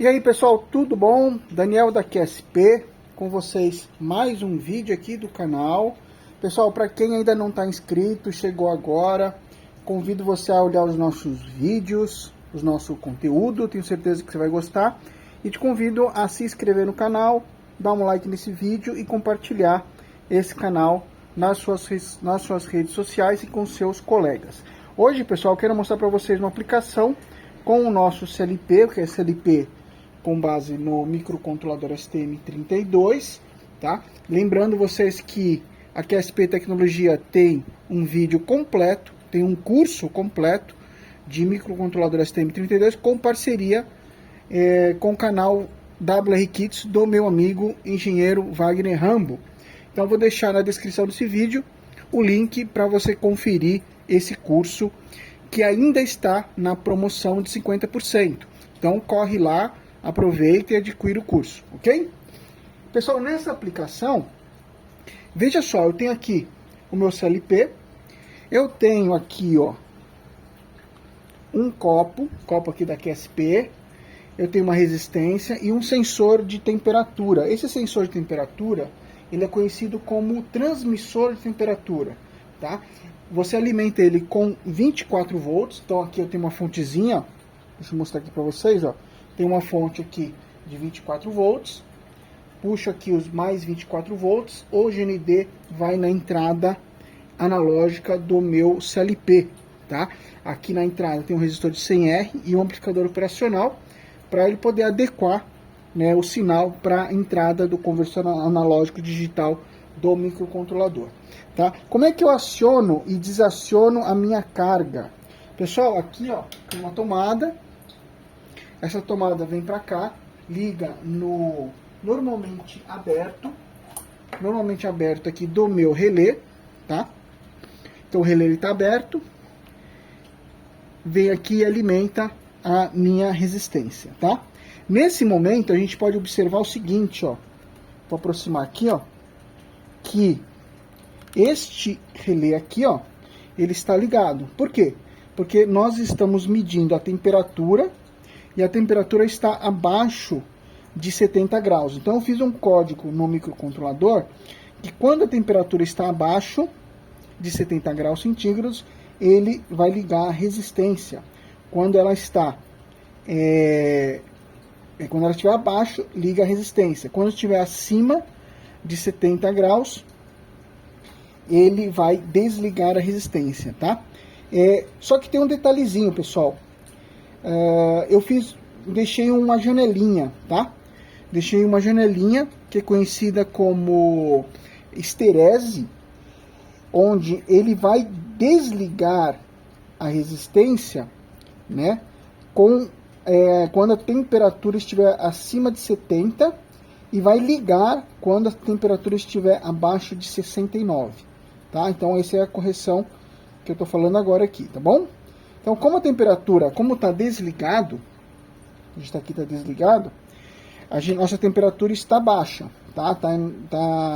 E aí pessoal, tudo bom? Daniel da QSP, com vocês mais um vídeo aqui do canal. Pessoal, para quem ainda não está inscrito, chegou agora, convido você a olhar os nossos vídeos, o nosso conteúdo, tenho certeza que você vai gostar. E te convido a se inscrever no canal, dar um like nesse vídeo e compartilhar esse canal nas suas redes sociais e com seus colegas. Hoje, pessoal, eu quero mostrar para vocês uma aplicação com o nosso CLP, que é CLP com base no microcontrolador STM32, tá? Lembrando vocês que a QSP Tecnologia tem um vídeo completo, tem um curso completo de microcontrolador STM32 com parceria com o canal WR Kits do meu amigo engenheiro Wagner Rambo. Então vou deixar na descrição desse vídeo o link para você conferir esse curso que ainda está na promoção de 50%. Então corre lá, aproveita e adquira o curso, ok? Pessoal, nessa aplicação, veja só, eu tenho aqui o meu CLP, eu tenho aqui, ó, um copo aqui da QSP, eu tenho uma resistência e um sensor de temperatura. Esse sensor de temperatura, ele é conhecido como transmissor de temperatura, tá? Você alimenta ele com 24 volts, então aqui eu tenho uma fontezinha, deixa eu mostrar aqui para vocês, ó. Tem uma fonte aqui de 24 volts, puxo aqui os mais 24 volts, o GND vai na entrada analógica do meu CLP, tá? Aqui na entrada tem um resistor de 100R e um amplificador operacional, para ele poder adequar, né, o sinal para a entrada do conversor analógico digital do microcontrolador, tá? Como é que eu aciono e desaciono a minha carga? Pessoal, aqui ó, tem uma tomada. Essa tomada vem para cá, liga no normalmente aberto aqui do meu relé, tá? Então o relé está aberto, vem aqui e alimenta a minha resistência, tá? Nesse momento a gente pode observar o seguinte, ó, vou aproximar aqui, ó, que este relé aqui, ó, ele está ligado. Por quê? Porque nós estamos medindo a temperatura e a temperatura está abaixo de 70 graus. Então eu fiz um código no microcontrolador que quando a temperatura está abaixo de 70 graus centígrados, ele vai ligar a resistência. Quando ela está quando ela estiver abaixo, liga a resistência. Quando estiver acima de 70 graus, ele vai desligar a resistência, tá? Só que tem um detalhezinho, pessoal. Deixei uma janelinha, tá? Deixei uma janelinha que é conhecida como esterese, onde ele vai desligar a resistência, né? Quando a temperatura estiver acima de 70 e vai ligar quando a temperatura estiver abaixo de 69, tá? Então essa é a correção que eu tô falando agora aqui, tá bom? Então, como a temperatura, como está desligado, está desligado, nossa temperatura está baixa, tá? Tá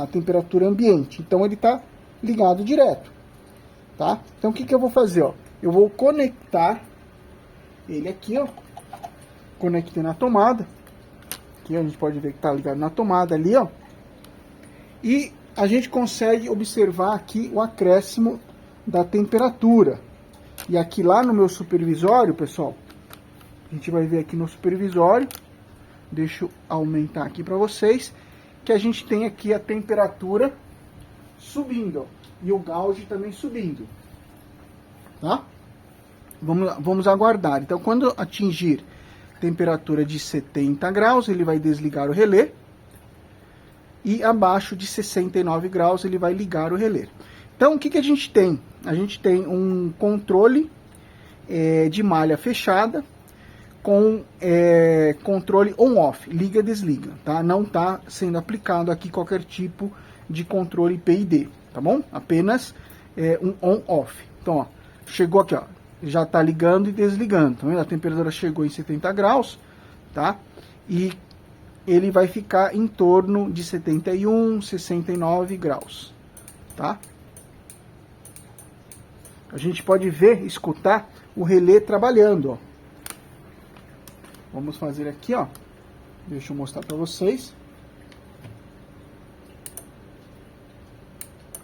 a temperatura ambiente, então ele está ligado direto, tá? Então, o que eu vou fazer, ó? Eu vou conectar ele aqui, ó, conectei na tomada, aqui a gente pode ver que está ligado na tomada ali, ó, e a gente consegue observar aqui o acréscimo da temperatura. E aqui lá no meu supervisório, pessoal, a gente vai ver aqui no supervisório, deixa eu aumentar aqui para vocês, que a gente tem aqui a temperatura subindo, ó, e o gauge também subindo, tá? Vamos aguardar. Então, quando atingir temperatura de 70 graus, ele vai desligar o relé, e abaixo de 69 graus, ele vai ligar o relé. Então, o que a gente tem? A gente tem um controle de malha fechada com controle on-off, liga e desliga, tá? Não está sendo aplicado aqui qualquer tipo de controle PID, tá bom? Apenas um on-off. Então, ó, chegou aqui, ó, já está ligando e desligando, tá vendo? A temperatura chegou em 70 graus, tá? E ele vai ficar em torno de 71, 69 graus, tá? A gente pode ver, escutar o relé trabalhando, ó. Vamos fazer aqui, ó. Deixa eu mostrar para vocês.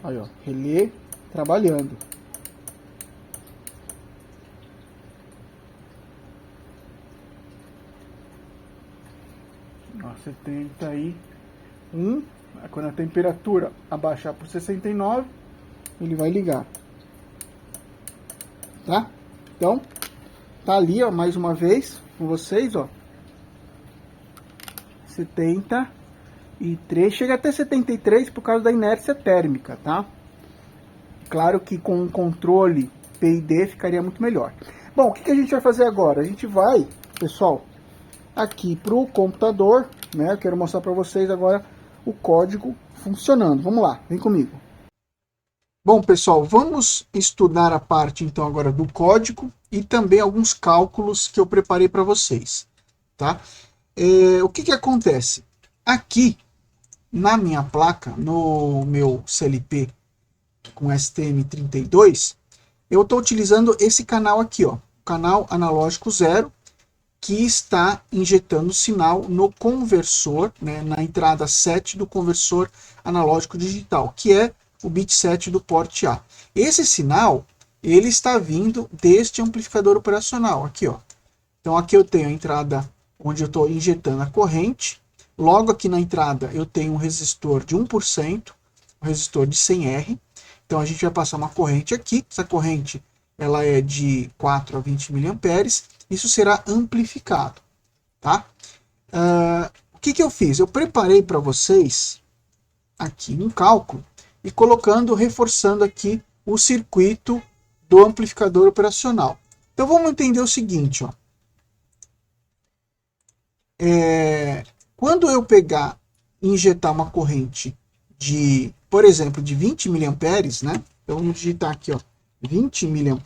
Aí, ó, relé trabalhando. Ó, 71. Quando a temperatura abaixar por 69, ele vai ligar. Tá? Então, tá ali, ó, mais uma vez com vocês, ó. 73, chega até 73 por causa da inércia térmica, tá? Claro que com um controle PID ficaria muito melhor. Bom, o que a gente vai fazer agora? A gente vai, pessoal, aqui pro computador, né? Eu quero mostrar para vocês agora o código funcionando. Vamos lá, vem comigo. Bom, pessoal, vamos estudar a parte, então, agora do código e também alguns cálculos que eu preparei para vocês, tá? O que acontece? Aqui, na minha placa, no meu CLP com STM32, eu estou utilizando esse canal aqui, ó, canal analógico 0, que está injetando sinal no conversor, né, na entrada 7 do conversor analógico digital, que é o bit 7 do porte A. Esse sinal, ele está vindo deste amplificador operacional, aqui, ó. Então aqui eu tenho a entrada onde eu estou injetando a corrente. Logo aqui na entrada eu tenho um resistor de 1%, um resistor de 100R. Então a gente vai passar uma corrente aqui. Essa corrente ela é de 4 a 20 mA. Isso será amplificado. Tá? O que eu fiz? Eu preparei para vocês aqui um cálculo e reforçando aqui o circuito do amplificador operacional. Então vamos entender o seguinte, ó. Quando eu pegar e injetar uma corrente de, por exemplo, de 20 mA, né? Então vamos digitar aqui, ó, 20 mA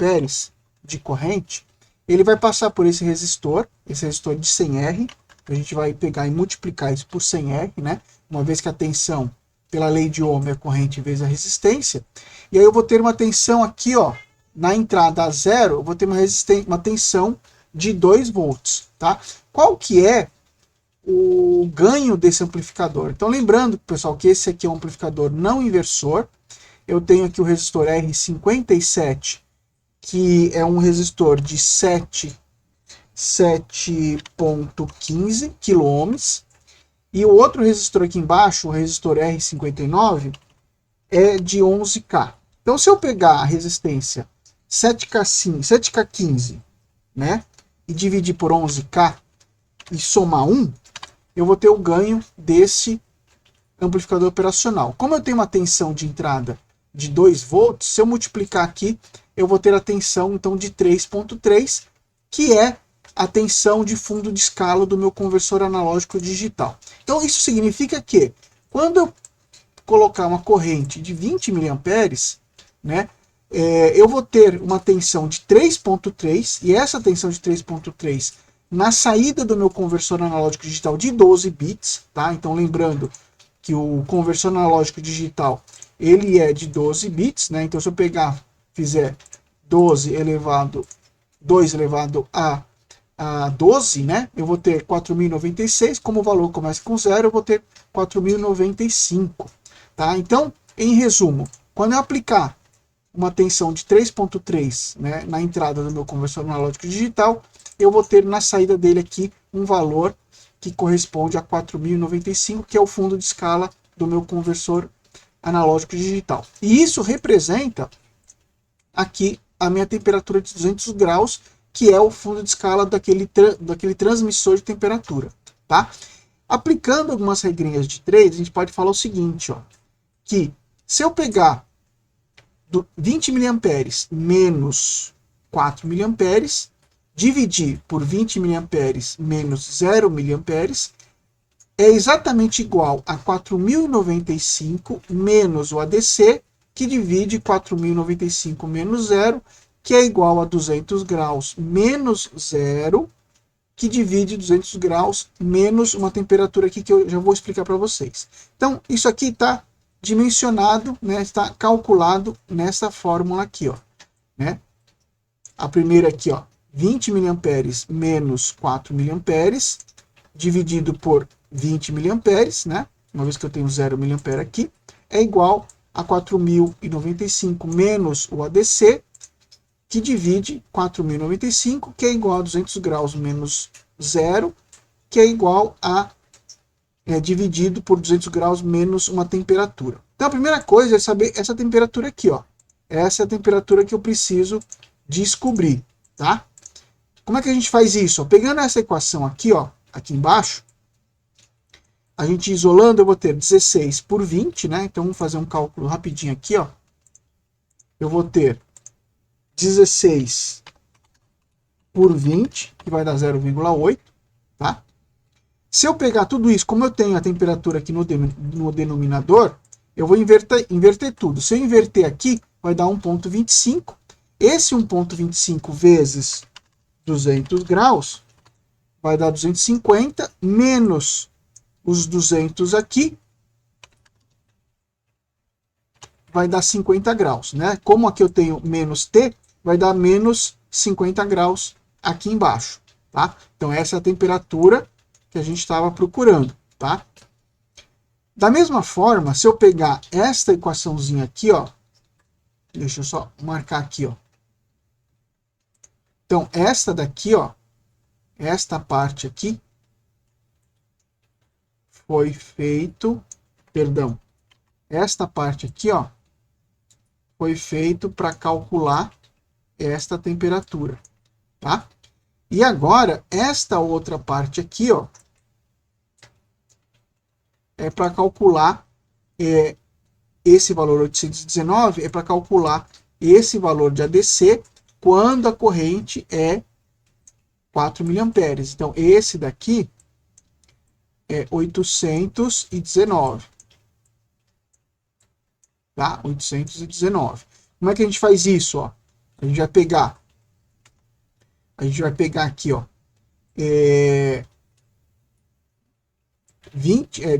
de corrente, ele vai passar por esse resistor de 100R. A gente vai pegar e multiplicar isso por 100R, né? Uma vez que a tensão, pela lei de Ohm, é a corrente vezes a resistência. E aí eu vou ter uma tensão aqui, ó, na entrada a zero, eu vou ter uma tensão de 2 volts, tá? Qual que é o ganho desse amplificador? Então lembrando, pessoal, que esse aqui é um amplificador não inversor. Eu tenho aqui o resistor R57, que é um resistor de 7,15 kΩ. E o outro resistor aqui embaixo, o resistor R59, é de 11K. Então se eu pegar a resistência 7K15, né, e dividir por 11K e somar 1, eu vou ter o ganho desse amplificador operacional. Como eu tenho uma tensão de entrada de 2 volts, se eu multiplicar aqui, eu vou ter a tensão então de 3,3, que é a tensão de fundo de escala do meu conversor analógico digital. Então isso significa que quando eu colocar uma corrente de 20 mA, né, eu vou ter uma tensão de 3,3, e essa tensão de 3,3 na saída do meu conversor analógico digital de 12 bits, tá? Então lembrando que o conversor analógico digital, ele é de 12 bits, né? Então se eu fizer 2 elevado a 12, né? Eu vou ter 4.096, como o valor começa com 0, eu vou ter 4.095, tá? Então, em resumo, quando eu aplicar uma tensão de 3,3, né, na entrada do meu conversor analógico digital, eu vou ter na saída dele aqui um valor que corresponde a 4.095, que é o fundo de escala do meu conversor analógico digital. E isso representa aqui a minha temperatura de 200 graus, que é o fundo de escala daquele transmissor de temperatura, tá? Aplicando algumas regrinhas de trade, a gente pode falar o seguinte, ó, que se eu pegar 20 mA menos 4 mA, dividir por 20 mA menos 0 mA, é exatamente igual a 4.095 menos o ADC, que divide 4.095 menos 0, que é igual a 200 graus menos 0, que divide 200 graus menos uma temperatura aqui que eu já vou explicar para vocês. Então, isso aqui está dimensionado, né, está calculado nessa fórmula aqui, ó, né? A primeira aqui, ó, 20 mA menos 4 mA dividido por 20 miliamperes, né? Uma vez que eu tenho 0 miliampere aqui, é igual a 4.095 menos o ADC, que divide 4.095, que é igual a 200 graus menos 0, que é igual a dividido por 200 graus menos uma temperatura. Então a primeira coisa é saber essa temperatura aqui, ó. Essa é a temperatura que eu preciso descobrir, tá? Como é que a gente faz isso? Ó, pegando essa equação aqui, ó, aqui embaixo, a gente isolando, eu vou ter 16 por 20, né? Então vamos fazer um cálculo rapidinho aqui, ó. Eu vou ter 16 por 20, que vai dar 0,8, tá? Se eu pegar tudo isso, como eu tenho a temperatura aqui no denominador, eu vou inverter tudo. Se eu inverter aqui, vai dar 1,25. Esse 1,25 vezes 200 graus vai dar 250, menos os 200 aqui, vai dar 50 graus, né? Como aqui eu tenho menos T, vai dar menos 50 graus aqui embaixo, tá? Então essa é a temperatura que a gente estava procurando, tá? Da mesma forma, se eu pegar esta equaçãozinha aqui, ó, deixa eu só marcar aqui, ó. Então esta daqui, ó, esta parte aqui foi feito, perdão, esta parte aqui, ó, foi feito para calcular esta temperatura, tá? E agora, esta outra parte aqui, ó, é para calcular esse valor 819, é para calcular esse valor de ADC quando a corrente é 4 miliamperes. Então, esse daqui é 819. Tá? 819. Como é que a gente faz isso? Ó? A gente vai pegar aqui, ó,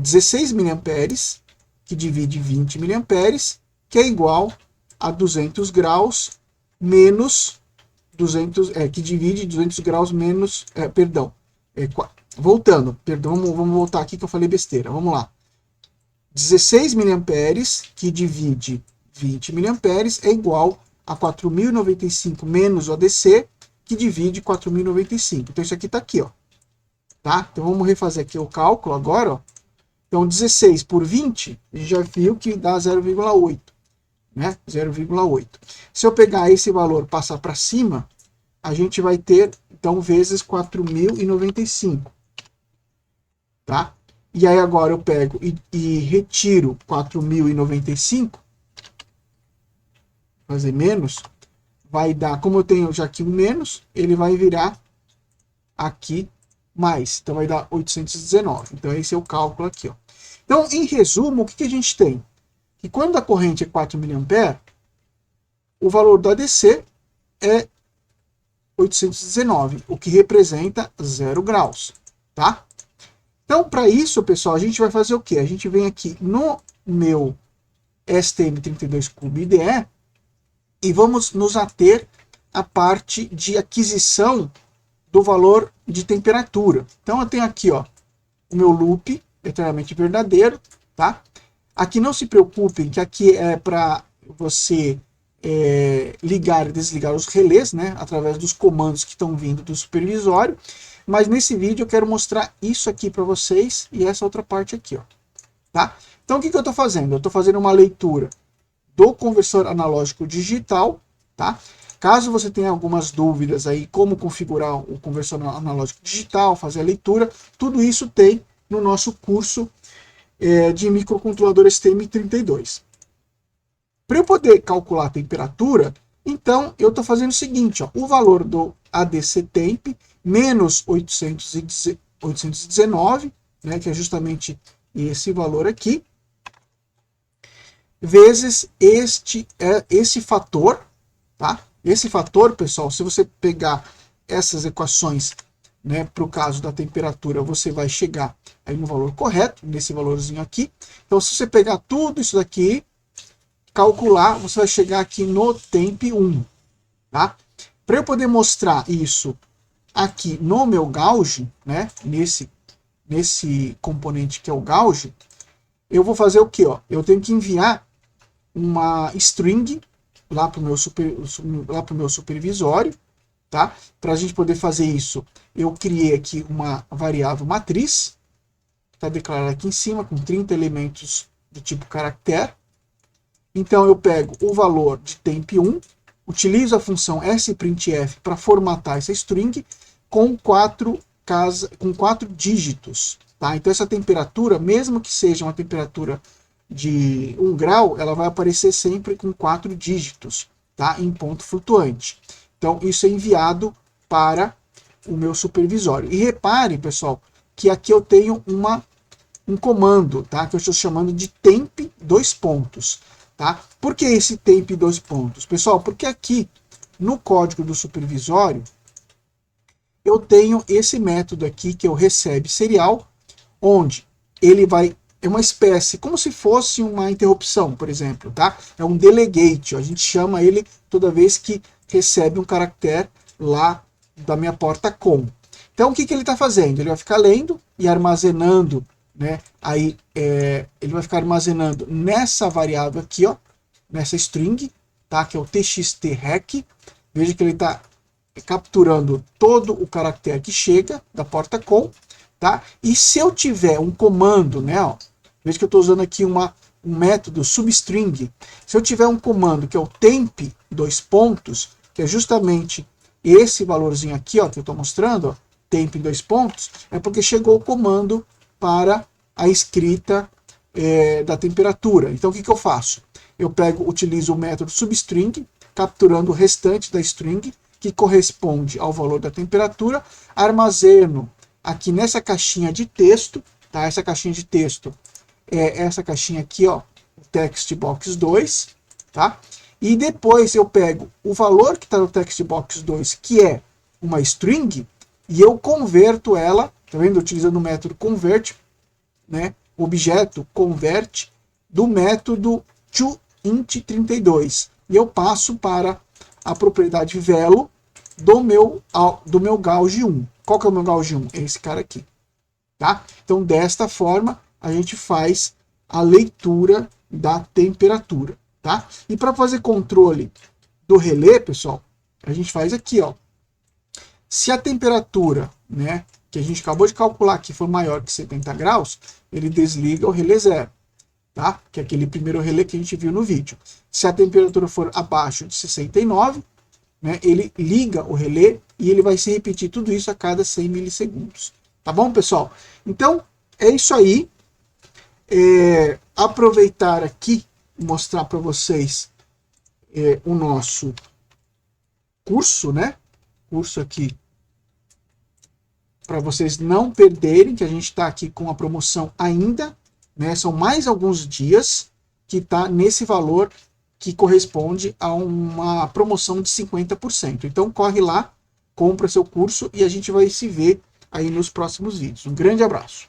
16 miliamperes, que divide 20 miliamperes, que é igual a 200 graus menos 200, que divide 200 graus menos, voltando, vamos voltar aqui que eu falei besteira, vamos lá. 16 miliamperes, que divide 20 miliamperes, é igual a 4.095 menos o ADC, que divide 4.095. Então isso aqui está aqui, ó. Tá? Então vamos refazer aqui o cálculo agora, ó. Então 16 por 20, a gente já viu que dá 0,8, né? 0,8. Se eu pegar esse valor e passar para cima, a gente vai ter, então, vezes 4.095, tá? E aí agora eu pego e retiro 4.095, fazer menos, vai dar, como eu tenho já aqui um menos, ele vai virar aqui mais, então vai dar 819. Então esse é o cálculo aqui, ó. Então, em resumo, o que a gente tem? Que quando a corrente é 4 mA, o valor do ADC é 819, o que representa 0 graus, tá? Então, para isso, pessoal, a gente vai fazer o quê? A gente vem aqui no meu STM32 IDE e vamos nos ater à parte de aquisição do valor de temperatura. Então, eu tenho aqui, ó, o meu loop eternamente verdadeiro, tá? Aqui não se preocupem que aqui é para você ligar e desligar os relés, né, através dos comandos que estão vindo do supervisório, mas nesse vídeo eu quero mostrar isso aqui para vocês e essa outra parte aqui, ó, tá? Então o que eu estou fazendo? Eu estou fazendo uma leitura do conversor analógico digital, tá? Caso você tenha algumas dúvidas aí como configurar o conversor analógico digital, fazer a leitura, tudo isso tem no nosso curso de microcontrolador STM32. Para eu poder calcular a temperatura, então eu estou fazendo o seguinte, ó, o valor do ADC temp menos 819, né, que é justamente esse valor aqui, vezes esse fator, tá? Esse fator, pessoal, se você pegar essas equações, né, para o caso da temperatura, você vai chegar aí no valor correto, nesse valorzinho aqui. Então, se você pegar tudo isso daqui, calcular, você vai chegar aqui no temp 1, tá? Para eu poder mostrar isso aqui no meu gauge, né, nesse componente que é o gauge, eu vou fazer o que? Eu tenho que enviar uma string lá para o meu supervisório, tá? Para a gente poder fazer isso, eu criei aqui uma variável matriz, está declarada aqui em cima, com 30 elementos do tipo caractere. Então eu pego o valor de temp1, utilizo a função sprintf para formatar essa string com 4 dígitos. Tá? Então essa temperatura, mesmo que seja uma temperatura de 1 grau, ela vai aparecer sempre com 4 dígitos, tá? Em ponto flutuante. Então isso é enviado para o meu supervisório. E repare, pessoal, que aqui eu tenho um comando, tá? Que eu estou chamando de temp . Tá? Por que esse temp . Pessoal, porque aqui no código do supervisório eu tenho esse método aqui que é o recebe serial, onde ele vai, é uma espécie, como se fosse uma interrupção, por exemplo, tá? É um delegate, a gente chama ele toda vez que recebe um caractere lá da minha porta com. Então o que ele está fazendo? Ele vai ficar lendo e armazenando, né? Aí ele vai ficar armazenando nessa variável aqui, ó, nessa string, tá? Que é o txt_rec. Veja que ele está capturando todo o caractere que chega da porta com, tá? E se eu tiver um comando, né? Ó, veja que eu estou usando aqui um método substring. Se eu tiver um comando que é o temp , que é justamente esse valorzinho aqui, ó, que eu estou mostrando, ó, temp , é porque chegou o comando para a escrita da temperatura. Então o que eu faço? Eu utilizo o método substring, capturando o restante da string, que corresponde ao valor da temperatura, armazeno aqui nessa caixinha de texto, tá? Essa caixinha de texto é essa caixinha aqui, ó, text box 2, tá? E depois eu pego o valor que está no text box 2, que é uma string, e eu converto ela, tá vendo? Utilizando o método convert, né? O objeto convert do método toInt32. E eu passo para a propriedade velo do meu gauge 1. Qual que é o meu gauge 1? É esse cara aqui. Tá? Então, desta forma, a gente faz a leitura da temperatura. Tá? E para fazer controle do relé, pessoal, a gente faz aqui, ó. Se a temperatura, né, que a gente acabou de calcular aqui for maior que 70 graus, ele desliga o relé 0. Tá? Que é aquele primeiro relé que a gente viu no vídeo. Se a temperatura for abaixo de 69, né, ele liga o relé e ele vai se repetir tudo isso a cada 100 milissegundos. Tá bom, pessoal? Então, é isso aí. Aproveitar aqui e mostrar para vocês o nosso curso, né? Curso aqui para vocês não perderem, que a gente está aqui com a promoção ainda, né? São mais alguns dias que está nesse valor que corresponde a uma promoção de 50%. Então corre lá, compra seu curso e a gente vai se ver aí nos próximos vídeos. Um grande abraço.